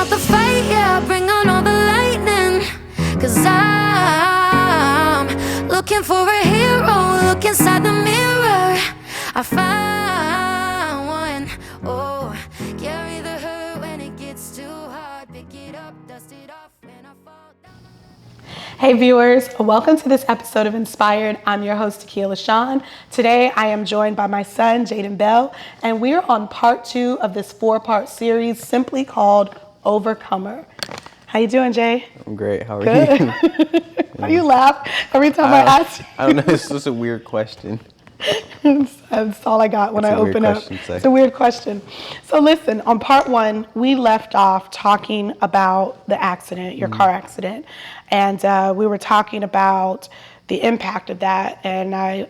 the fight, yeah, bring on all the lightning. Cause I'm looking for a hero. Look inside the mirror, I found one. Oh, carry the hurt when it gets too hard. Pick it up, dust it off when I fall down. Hey viewers, welcome to this episode of Inspired. I'm your host, Takiya. Today I am joined by my son, Jaeden Bell, and we're on part 2 of this 4-part series simply called ʻō-vər-ʻkə-mər. How you doing, Jay? I'm great, how are Good. you? Why you laugh every time I ask you? I don't know, it's just a weird question. That's all I got when I open up. It's a weird question. So listen, on part 1, we left off talking about the accident, your car accident. And we were talking about the impact of that. And I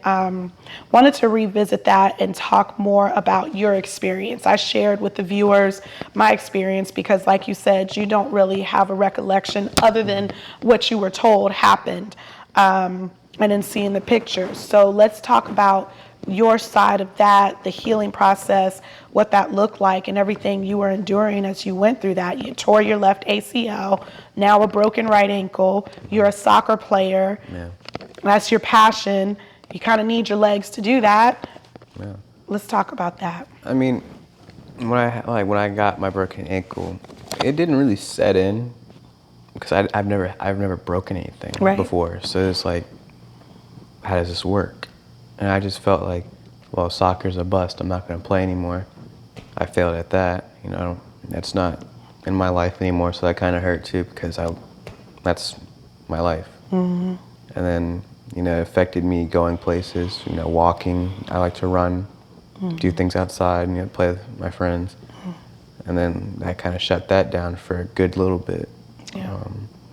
wanted to revisit that and talk more about your experience. I shared with the viewers my experience because, like you said, you don't really have a recollection other than what you were told happened. And then seeing the pictures. So let's talk about your side of that, the healing process, what that looked like, and everything you were enduring as you went through that. You tore your left ACL, now a broken right ankle. You're a soccer player. Yeah. That's your passion. You kind of need your legs to do that. Yeah. Let's talk about that. I mean, when I got my broken ankle, it didn't really set in because I've never broken anything before. So it's like, how does this work? And I just felt like, well, soccer's a bust. I'm not going to play anymore. I failed at that. You know, that's not in my life anymore. So that kind of hurt too because that's my life. Mm-hmm. And then, you know, it affected me going places, you know, walking. I like to run, do things outside, and, you know, play with my friends. And then I kind of shut that down for a good little bit. Yeah.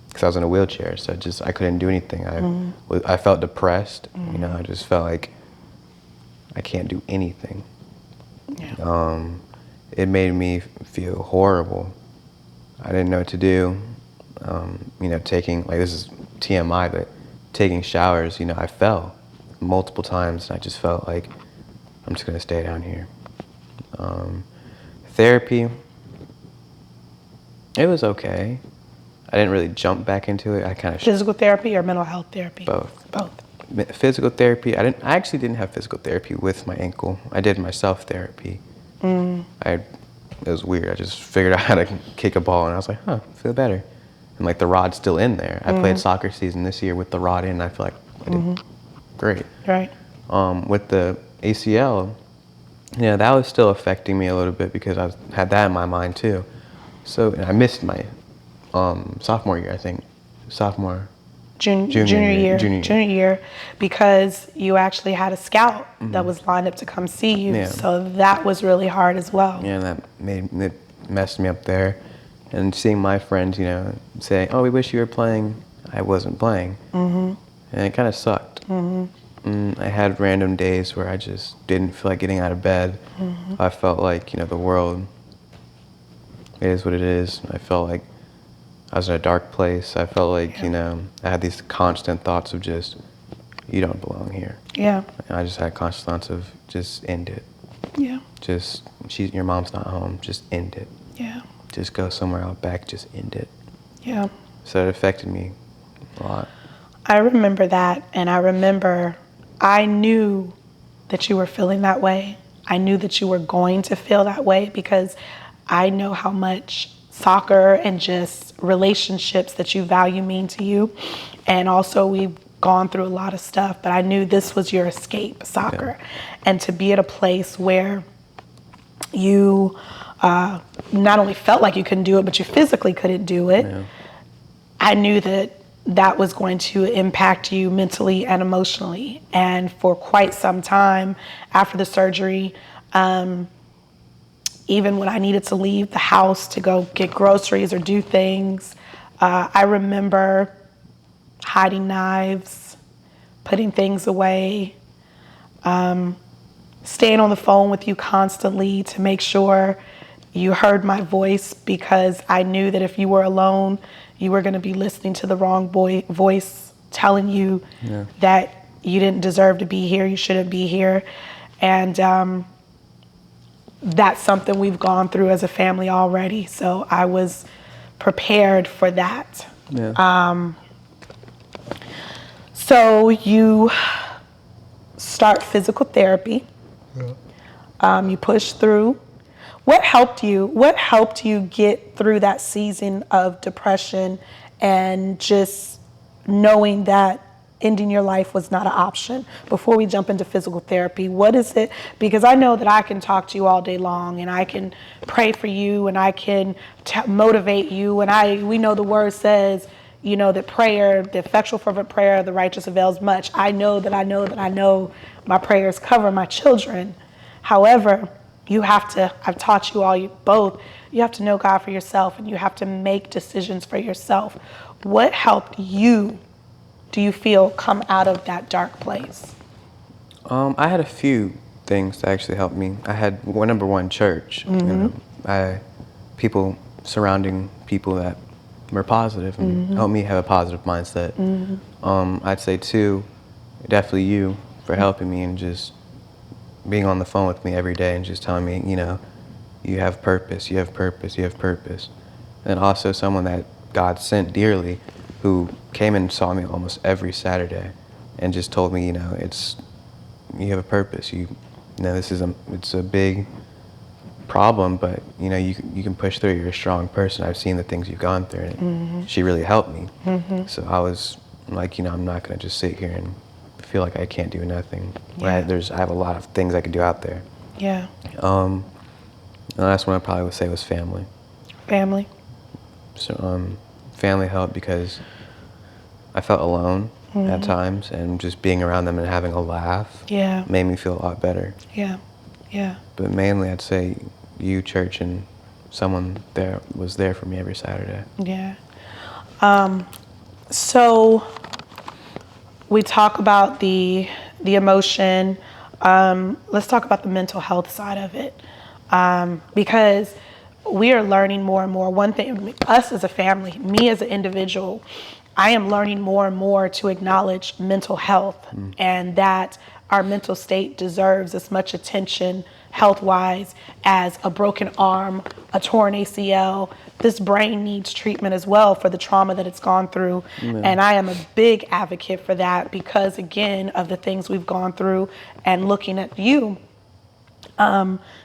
Because I was in a wheelchair, so I couldn't do anything. I felt depressed. You know, I just felt like I can't do anything. Yeah. It made me feel horrible. I didn't know what to do. You know, taking, like, this is TMI, but taking showers, you know, I fell multiple times, and I just felt like I'm just gonna stay down here. Therapy, it was okay. I didn't really jump back into it. I kind of Physical therapy or mental health therapy? Both. Both. Physical therapy. I actually didn't have physical therapy with my ankle. I did my self-therapy. It was weird. I just figured out how to kick a ball, and I was like, huh, I feel better. And like the rod's still in there. I played soccer season this year with the rod in, and I feel like I did great. Right. With the ACL, yeah, that was still affecting me a little bit because I had that in my mind too. So and I missed my sophomore year, I think. Junior year, because you actually had a scout that was lined up to come see you. Yeah. So that was really hard as well. Yeah, that messed me up there. And seeing my friends, you know, say, "Oh, we wish you were playing," I wasn't playing, and it kind of sucked. I had random days where I just didn't feel like getting out of bed. I felt like, you know, the world is what it is. I felt like I was in a dark place. I felt like, you know, I had these constant thoughts of just, you don't belong here. Yeah. And I just had constant thoughts of just end it. Yeah. Just, your mom's not home, just end it. Yeah. Just go somewhere out back, just end it. Yeah. So it affected me a lot. I remember that, and I remember I knew that you were feeling that way. I knew that you were going to feel that way because I know how much soccer and just relationships that you value mean to you. And also we've gone through a lot of stuff, but I knew this was your escape, soccer. Yeah. And to be at a place where you not only felt like you couldn't do it, but you physically couldn't do it. Yeah. I knew that was going to impact you mentally and emotionally. And for quite some time after the surgery, even when I needed to leave the house to go get groceries or do things, I remember hiding knives, putting things away, staying on the phone with you constantly to make sure you heard my voice, because I knew that if you were alone, you were going to be listening to the wrong voice telling you that you didn't deserve to be here, you shouldn't be here. And that's something we've gone through as a family already. So I was prepared for that. Yeah. So you start physical therapy. You push through. What helped you? What helped you get through that season of depression and just knowing that ending your life was not an option? Before we jump into physical therapy, what is it? Because I know that I can talk to you all day long, and I can pray for you, and I can motivate you, and we know the word says, you know, that prayer, the effectual fervent prayer of the righteous avails much. I know my prayers cover my children. However, I've taught you all, both, you have to know God for yourself, and you have to make decisions for yourself. What helped you, do you feel, come out of that dark place? I had a few things that actually helped me. I had, number one, church. You know, people surrounding people that were positive and helped me have a positive mindset. I'd say two, definitely you for helping me and just being on the phone with me every day and just telling me, you know, you have purpose, you have purpose, you have purpose. And also someone that God sent dearly who came and saw me almost every Saturday and just told me, you know, you have a purpose. You know, it's a big problem, but you know, you can push through. You're a strong person. I've seen the things you've gone through, and she really helped me. So I was like, you know, I'm not gonna just sit here and feel like I can't do nothing. I have a lot of things I could do out there. Yeah. The last one I probably would say was family. Family. So family helped because I felt alone at times, and just being around them and having a laugh made me feel a lot better. Yeah. But mainly I'd say you, church, and someone there was there for me every Saturday. Yeah. So we talk about the emotion. Let's talk about the mental health side of it, because we are learning more and more. One thing, us as a family, me as an individual, I am learning more and more to acknowledge mental health and that our mental state deserves as much attention health-wise as a broken arm, a torn ACL. This brain needs treatment as well for the trauma that it's gone through. And I am a big advocate for that because, again, of the things we've gone through and looking at you.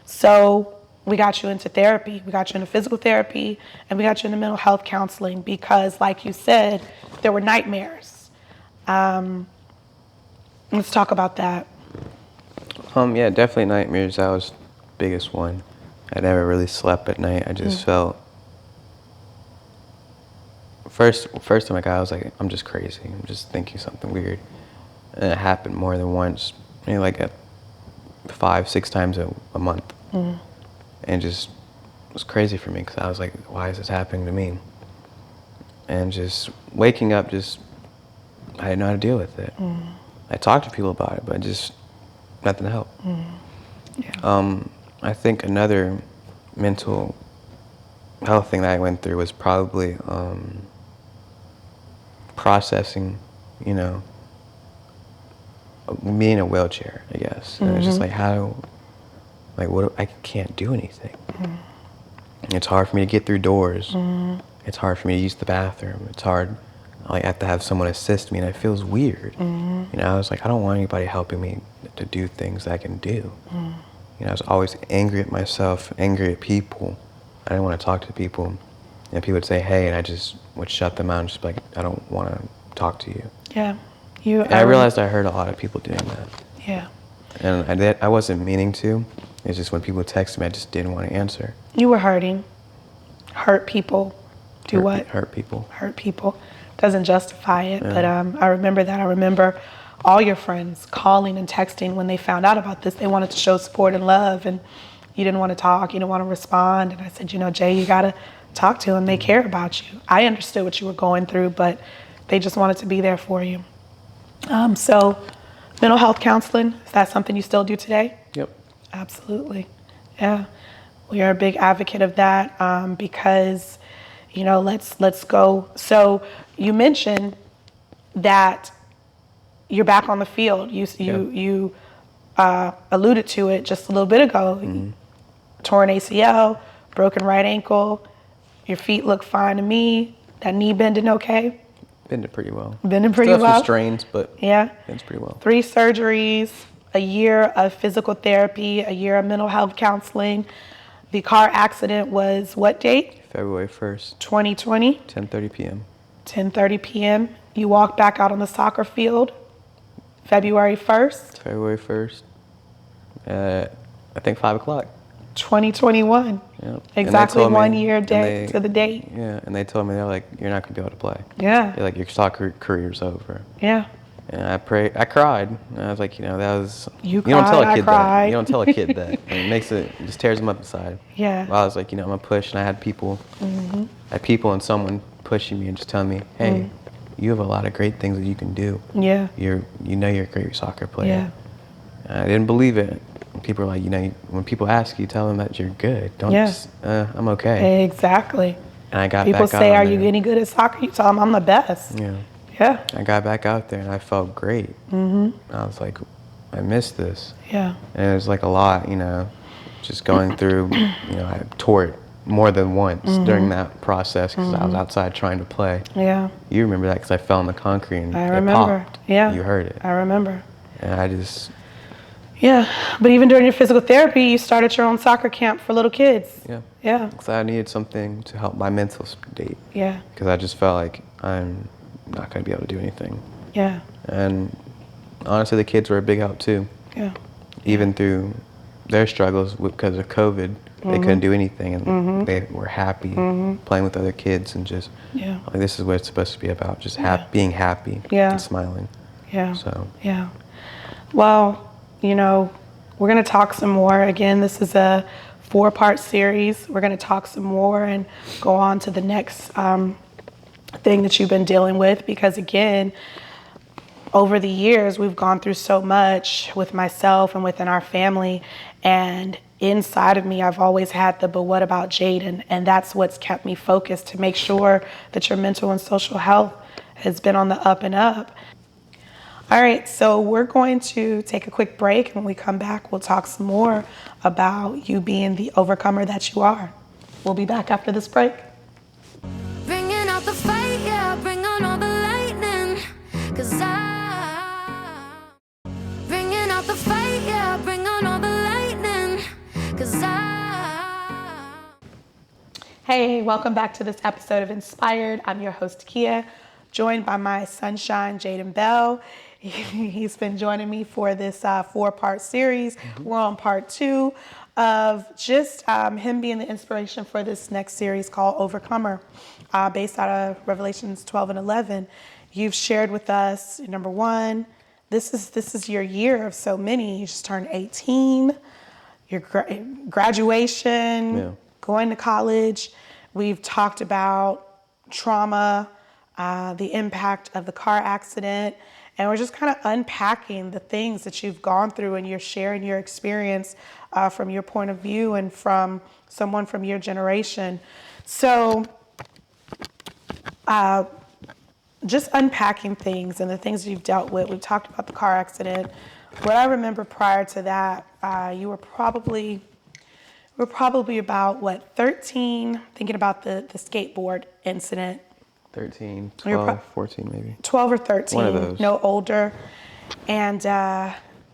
So we got you into therapy, we got you into physical therapy, and we got you into mental health counseling because, like you said, there were nightmares. Let's talk about that. Yeah, definitely nightmares. That was the biggest one. I never really slept at night. I just felt, first time I got, I was like, I'm just crazy. I'm just thinking something weird. And it happened more than once, maybe like 5-6 times a month. And just it was crazy for me because I was like, why is this happening to me? And just waking up, I didn't know how to deal with it. I talked to people about it, but just nothing helped. I think another mental health thing that I went through was probably processing, you know, me in a wheelchair, I guess. And it's just like, I can't do anything. It's hard for me to get through doors. It's hard for me to use the bathroom. It's hard. I have to have someone assist me, and it feels weird. You know, I was like, I don't want anybody helping me to do things I can do. You know, I was always angry at myself, angry at people. I didn't want to talk to people. And people would say, hey, and I just would shut them out and just be like, I don't want to talk to you. Yeah. And I realized I hurt a lot of people doing that. Yeah. And I wasn't meaning to. It's just when people texted me, I just didn't want to answer. You were hurting. Hurt people. Hurt people. Hurt people. Doesn't justify it, but I remember that. I remember all your friends calling and texting when they found out about this. They wanted to show support and love, and you didn't want to talk, you didn't want to respond. And I said, you know, Jay, you got to talk to them. They care about you. I understood what you were going through, but they just wanted to be there for you. So mental health counseling, is that something you still do today? Yep. Absolutely. Yeah. We are a big advocate of that because, you know, let's go. So you mentioned that you're back on the field. You alluded to it just a little bit ago. Torn ACL, broken right ankle. Your feet look fine to me. That knee bending okay? Bending pretty well. Bending pretty Still well? have some strains, but yeah. bends pretty well. 3 surgeries, a year of physical therapy, a year of mental health counseling. The car accident was what date? February 1st. 2020? 10:30 p.m. 10:30 p.m. You walked back out on the soccer field February 1st? February 1st. I think 5 o'clock. 2021. Yep. Exactly 1 year to the date. Yeah, and they told me, they're like, you're not going to be able to play. Yeah. They're like, your soccer career's over. Yeah. And I cried. And I was like, that was... You don't tell a kid cried. that. You don't tell a kid that. And it just tears them up inside. Yeah. Well, I was like, I'm going to push. And I had people, and someone pushing me and just telling me, hey, you have a lot of great things that you can do. Yeah. You're a great soccer player. Yeah. And I didn't believe it. People are like, when people ask you, tell them that you're good. Don't just, I'm okay. Exactly. And I got people back out say, are there. you any good at soccer? You tell them I'm the best. Yeah. Yeah. I got back out there and I felt great. I was like, I missed this. Yeah. And it was like a lot, just going through, I tore it more than once during that process because I was outside trying to play. Yeah. You remember that because I fell on the concrete and I it remember. popped. Yeah. You heard it. I remember. And I just... Yeah, but even during your physical therapy, you started your own soccer camp for little kids. Yeah. Yeah. Because I needed something to help my mental state. Yeah. Because I just felt like I'm not going to be able to do anything. Yeah. And honestly, the kids were a big help too. Yeah. Even through their struggles because of COVID, they couldn't do anything, and they were happy playing with other kids and just like, this is what it's supposed to be about, just being happy and smiling. Yeah. So. Yeah. Well, we're going to talk some more. Again, this is a 4-part series. We're going to talk some more and go on to the next thing that you've been dealing with, because again, over the years, we've gone through so much with myself and within our family, and inside of me, I've always had the, but what about Jaeden? And that's what's kept me focused to make sure that your mental and social health has been on the up and up. All right, so we're going to take a quick break, and when we come back, we'll talk some more about you being the overcomer that you are. We'll be back after this break. Bringing out the fight, yeah, bring on all the lightning, 'cause bringing out the fight, yeah, bring on all the lightning, 'cause Hey, welcome back to this episode of Inspired. I'm your host, Takiya, joined by my sunshine, Jaeden Bell. He's been joining me for this 4-part series. We're on part 2 of just him being the inspiration for this next series called Overcomer, based out of Revelations 12 and 11. You've shared with us, number 1, this is your year of so many. You just turned 18, your graduation, going to college. We've talked about trauma, the impact of the car accident, and we're just kind of unpacking the things that you've gone through, and you're sharing your experience from your point of view and from someone from your generation. So just unpacking things and the things you've dealt with. We've talked about the car accident. What I remember prior to that, you were probably about, 13, thinking about the skateboard incident. 13, 12, 14 maybe. 12 or 13, one of those. No older. And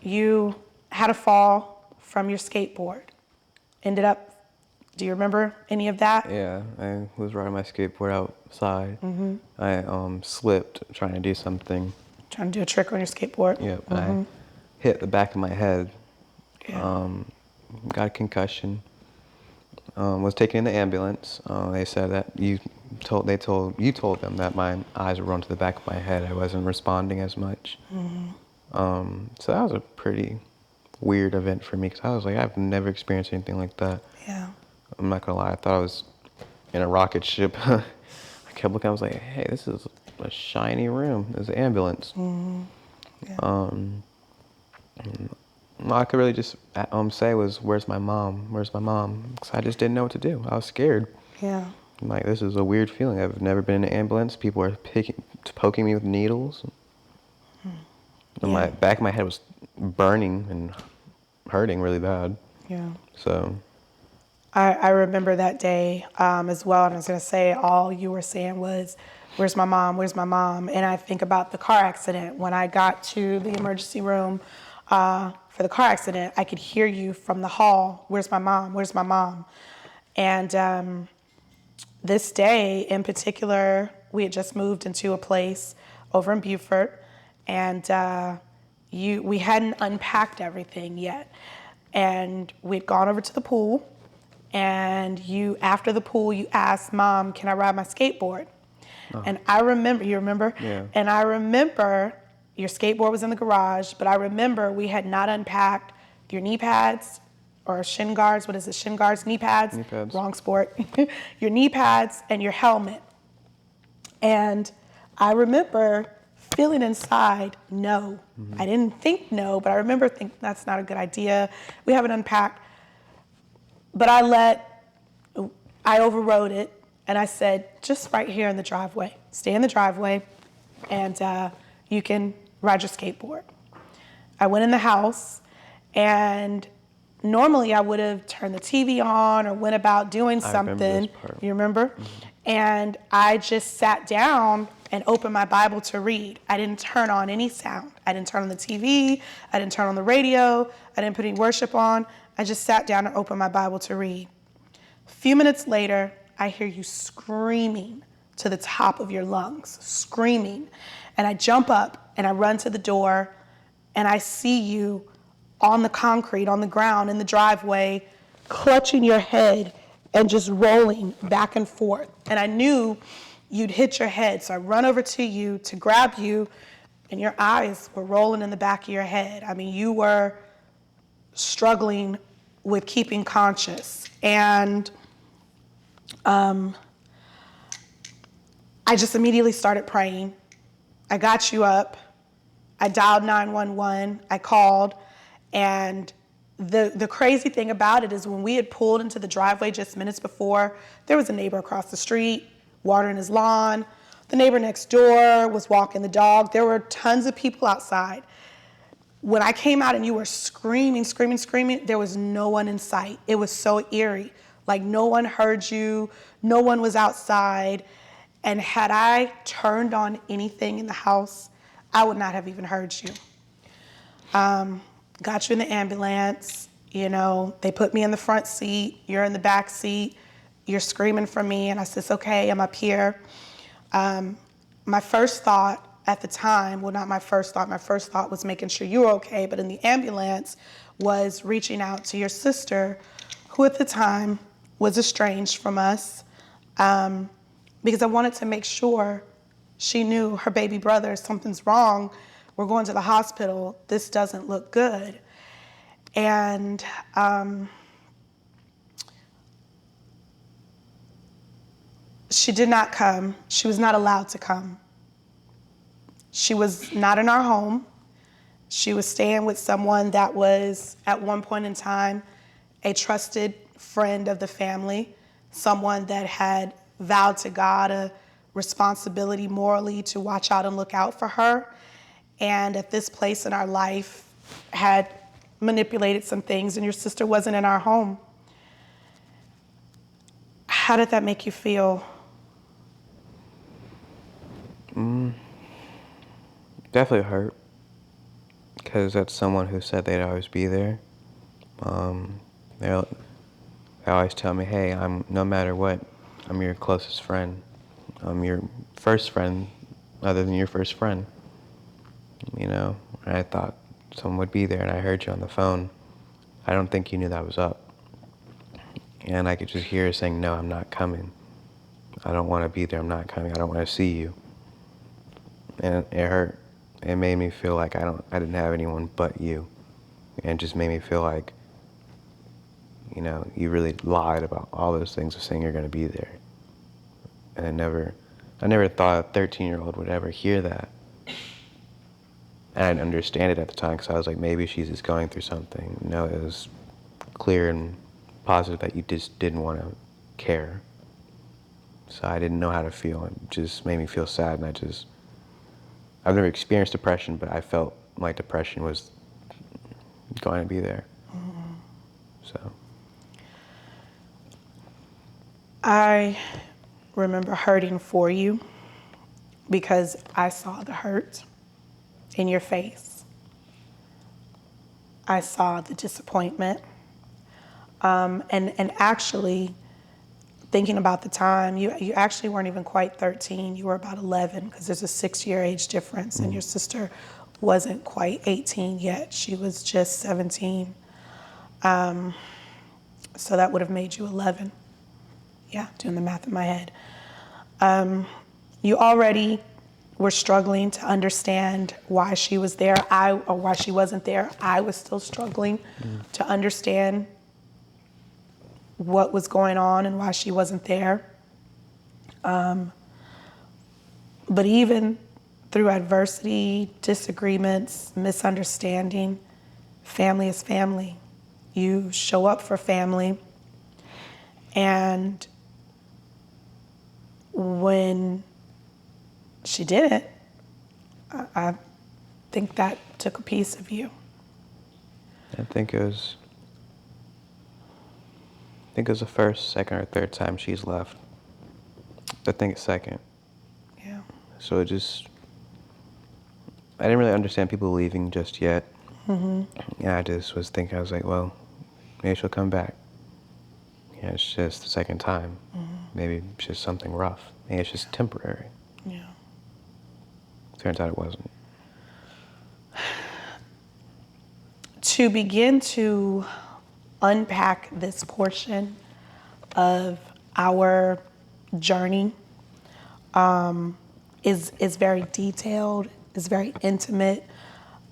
you had a fall from your skateboard. Ended up, do you remember any of that? Yeah, I was riding my skateboard outside. I slipped trying to do something. Trying to do a trick on your skateboard? Yep, I hit the back of my head. Yeah. Got a concussion. Was taken in the ambulance. They said that you told them that my eyes were run to the back of my head. I wasn't responding as much. So that was a pretty weird event for me, because I was like, I've never experienced anything like that. Yeah. I'm not gonna lie, I thought I was in a rocket ship. I kept looking, I was like, hey, this is a shiny room. There's an ambulance. Yeah. All I could really just say was, where's my mom? Where's my mom? Because I just didn't know what to do. I was scared. Yeah. I'm like, this is a weird feeling. I've never been in an ambulance. People are poking me with needles. And my back of my head was burning and hurting really bad. Yeah. So I remember that day as well, and I was going to say all you were saying was, where's my mom, where's my mom? And I think about the car accident. When I got to the emergency room for the car accident, I could hear you from the hall, where's my mom, where's my mom? And this day in particular, we had just moved into a place over in Beaufort, and we hadn't unpacked everything yet. And we'd gone over to the pool, and after the pool, you asked, Mom, can I ride my skateboard? Oh. And I remember, you remember? Yeah. And I remember your skateboard was in the garage, but I remember we had not unpacked your knee pads or shin guards. What is it? Shin guards, knee pads? Knee pads. Wrong sport. Your knee pads and your helmet. And I remember feeling inside, no. I didn't think no, but I remember thinking that's not a good idea. We haven't unpacked. But I overrode it, and I said, just right here in the driveway. Stay in the driveway, and you can ride your skateboard. I went in the house, and normally I would have turned the TV on or went about doing something. I remember this part. You remember? Mm-hmm. And I just sat down and opened my Bible to read. I didn't turn on any sound. I didn't turn on the TV. I didn't turn on the radio. I didn't put any worship on. I just sat down and opened my Bible to read. A few minutes later, I hear you screaming to the top of your lungs, screaming. And I jump up and I run to the door, and I see you on the concrete, on the ground, in the driveway, clutching your head and just rolling back and forth. And I knew you'd hit your head, so I run over to you to grab you, and your eyes were rolling in the back of your head. I mean, you were struggling with keeping conscious. And I just immediately started praying. I got you up. I dialed 911. I called. And the crazy thing about it is when we had pulled into the driveway just minutes before, there was a neighbor across the street watering his lawn. The neighbor next door was walking the dog. There were tons of people outside. When I came out and you were screaming, screaming, screaming, there was no one in sight. It was so eerie. Like no one heard you, no one was outside. And had I turned on anything in the house, I would not have even heard you. Got you in the ambulance, they put me in the front seat, you're in the back seat, you're screaming for me, and I said, it's okay, I'm up here. My first thought at the time, well, not my first thought was making sure you were okay, but in the ambulance was reaching out to your sister, who at the time was estranged from us, because I wanted to make sure she knew her baby brother, something's wrong, we're going to the hospital, this doesn't look good. And she did not come. She was not allowed to come. She was not in our home. She was staying with someone that was, at one point in time, a trusted friend of the family, someone that had vowed to God a responsibility morally to watch out and look out for her. And at this place in our life had manipulated some things, and your sister wasn't in our home. How did that make you feel? Definitely hurt, because that's someone who said they'd always be there. They always tell me, hey, no matter what, I'm your closest friend. I'm your first friend, other than your first friend. And I thought someone would be there, and I heard you on the phone. I don't think you knew that was up. And I could just hear her saying, no, I'm not coming. I don't want to be there, I'm not coming, I don't want to see you. And it hurt. It made me feel like I didn't have anyone but you. And it just made me feel like, you really lied about all those things of saying you're going to be there. And I never thought a 13-year-old would ever hear that. And I didn't understand it at the time, because I was like, maybe she's just going through something. No, it was clear and positive that you just didn't want to care. So I didn't know how to feel. It just made me feel sad, and I've never experienced depression, but I felt like depression was going to be there. So. I remember hurting for you because I saw the hurt in your face. I saw the disappointment. And actually, thinking about the time, you actually weren't even quite 13. You were about 11 because there's a 6-year age difference, and your sister wasn't quite 18 yet. She was just 17. So that would have made you 11. Yeah, doing the math in my head. You already were struggling to understand why she was there, or why she wasn't there. I was still struggling to understand what was going on and why she wasn't there. But even through adversity, disagreements, misunderstanding, family is family. You show up for family. And when she didn't, I think that took a piece of you. I think it was the first, second, or third time she's left. I think it's second. Yeah. So I didn't really understand people leaving just yet. Yeah, I just was thinking, I was like, well, maybe she'll come back. Yeah, it's just the second time. Maybe it's just something rough. Maybe it's just temporary. Yeah. Turns out it wasn't. To begin to unpack this portion of our journey is very detailed, is very intimate.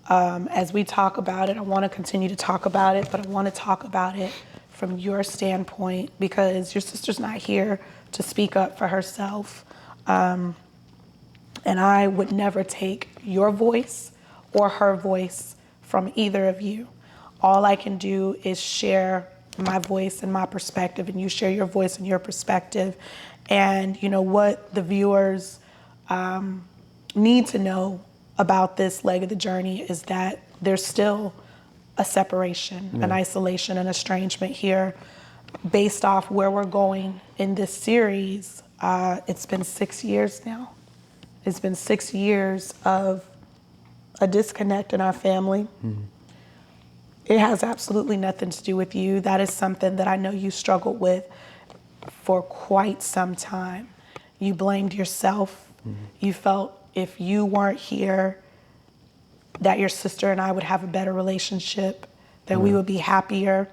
As we talk about it, I want to continue to talk about it, but I want to talk about it from your standpoint because your sister's not here to speak up for herself. And I would never take your voice or her voice from either of you. All I can do is share my voice and my perspective, and you share your voice and your perspective. And you know what the viewers need to know about this leg of the journey is that there's still a separation, an isolation, an estrangement here based off where we're going in this series. It's been 6 years now. It's been 6 years of a disconnect in our family. It has absolutely nothing to do with you. That is something that I know you struggled with for quite some time. You blamed yourself. You felt if you weren't here, that your sister and I would have a better relationship, that we would be happier.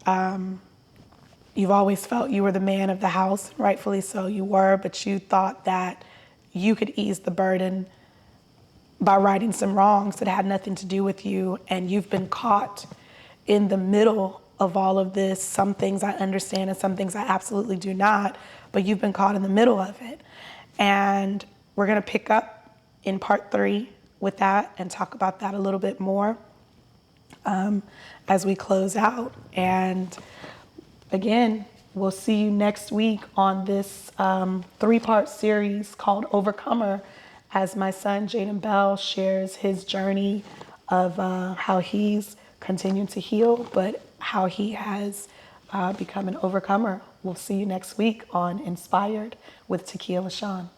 You've always felt you were the man of the house, rightfully so you were, but you thought that you could ease the burden by righting some wrongs that had nothing to do with you, and you've been caught in the middle of all of this. Some things I understand and some things I absolutely do not, but you've been caught in the middle of it. And we're gonna pick up in part 3 with that and talk about that a little bit more as we close out. And again, we'll see you next week on this 3-part series called Overcomer, as my son Jaeden Bell shares his journey of how he's continued to heal, but how he has become an overcomer. We'll see you next week on Inspired with Takiya LaShawn.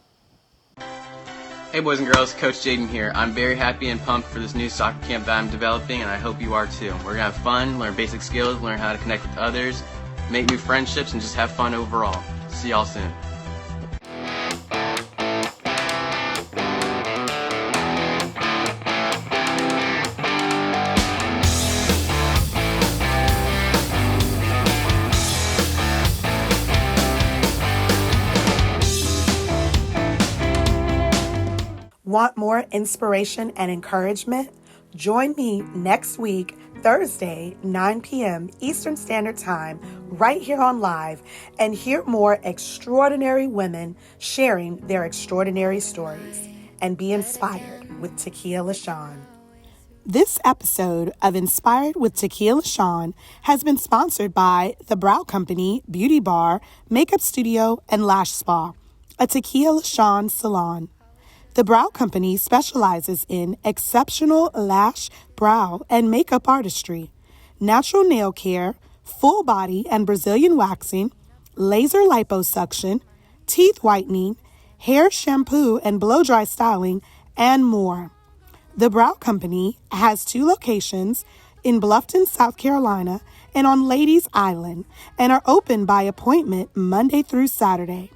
Hey boys and girls, Coach Jaeden here. I'm very happy and pumped for this new soccer camp that I'm developing, and I hope you are too. We're gonna have fun, learn basic skills, learn how to connect with others, make new friendships, and just have fun overall. See y'all soon. Want more inspiration and encouragement? Join me next week, Thursday, 9 p.m. Eastern Standard Time, right here on Live, and hear more extraordinary women sharing their extraordinary stories. And be inspired with Takiya LaShawn. This episode of Inspired with Takiya LaShawn has been sponsored by The Brow Company, Beauty Bar, Makeup Studio, and Lash Spa, a Takiya LaShawn salon. The Brow Company specializes in exceptional lash, brow, and makeup artistry, natural nail care, full body and Brazilian waxing, laser liposuction, teeth whitening, hair shampoo and blow-dry styling, and more. The Brow Company has 2 locations in Bluffton, South Carolina, and on Ladies Island, and are open by appointment Monday through Saturday.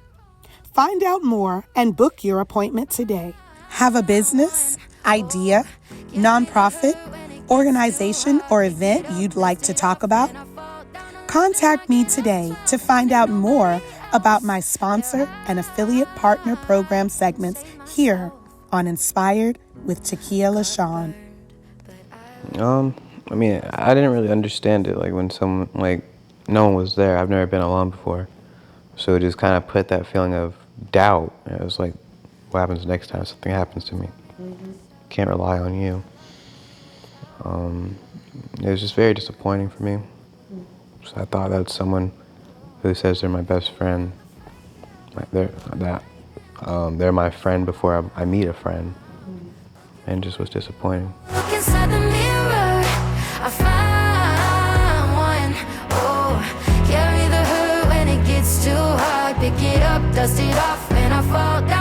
Find out more and book your appointment today. Have a business, idea, nonprofit, organization, or event you'd like to talk about? Contact me today to find out more about my sponsor and affiliate partner program segments here on Inspired with Takiya LaShawn. I mean, I didn't really understand it, like, when someone, like, no one was there. I've never been alone before. So it just kind of put that feeling of doubt. It was like, what happens next time something happens to me? Can't rely on you. It was just very disappointing for me. So I thought that someone who says they're my best friend, like they're my friend before I meet a friend, and just was disappointing. Look inside the mirror, I find one. Oh, carry the hurt when it gets too hard. Pick it up, dust it off, and I fall down.